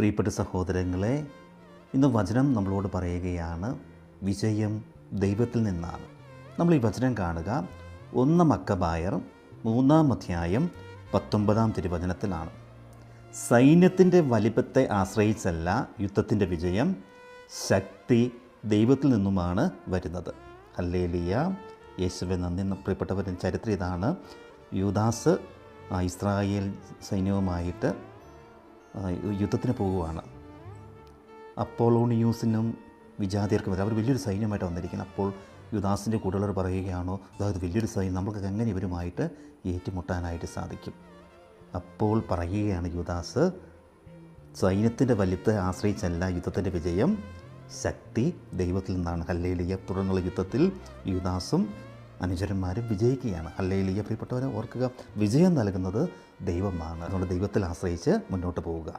പ്രിയപ്പെട്ട സഹോദരങ്ങളെ, ഇന്ന് വചനം നമ്മളോട് പറയുകയാണ്, വിജയം ദൈവത്തിൽ നിന്നാണ്. നമ്മൾ ഈ വചനം കാണുക 1 മക്കബായർ 3-ാം അധ്യായം 19-ാം തിരുവചനത്തിലാണ്. സൈന്യത്തിൻ്റെ വലിപ്പത്തെ ആശ്രയിച്ചല്ല യുദ്ധത്തിൻ്റെ വിജയം, ശക്തി ദൈവത്തിൽ നിന്നുമാണ് വരുന്നത്. ഹല്ലേലൂയ, യേശുവേ നന്ദി. പ്രിയപ്പെട്ടവരുടെ ചരിത്രം ഇതാണ്. യൂദാസ് ഇസ്രായേൽ സൈന്യവുമായിട്ട് യുദ്ധത്തിന് പോവുകയാണ്. അപ്പോളോണിയൂസിനും വിജാതിയർക്കും അവർ വലിയൊരു സൈന്യമായിട്ട് വന്നിരിക്കുന്നത്. അപ്പോൾ യൂദാസിൻ്റെ കൂടെയുള്ളവർ പറയുകയാണോ, അതായത് വലിയൊരു സൈന്യം, നമുക്ക് എങ്ങനെ ഇവരുമായിട്ട് ഏറ്റുമുട്ടാനായിട്ട് സാധിക്കും? അപ്പോൾ പറയുകയാണ് യൂദാസ്, സൈന്യത്തിൻ്റെ വലിപ്പത്തെ ആശ്രയിച്ചല്ല യുദ്ധത്തിൻ്റെ വിജയം, ശക്തി ദൈവത്തിൽ നിന്നാണ്. ഹല്ലേലൂയ. തുടർന്നുള്ള യുദ്ധത്തിൽ യൂദാസും അനുചരന്മാരും വിജയിക്കുകയാണ്. ഹല്ലേലൂയ. പ്രിയപ്പെട്ടവരെ ഓർക്കുക, വിജയം നൽകുന്നത് ദൈവമാണ്. അതുകൊണ്ട് ദൈവത്തിൽ ആശ്രയിച്ച് മുന്നോട്ട് പോവുക.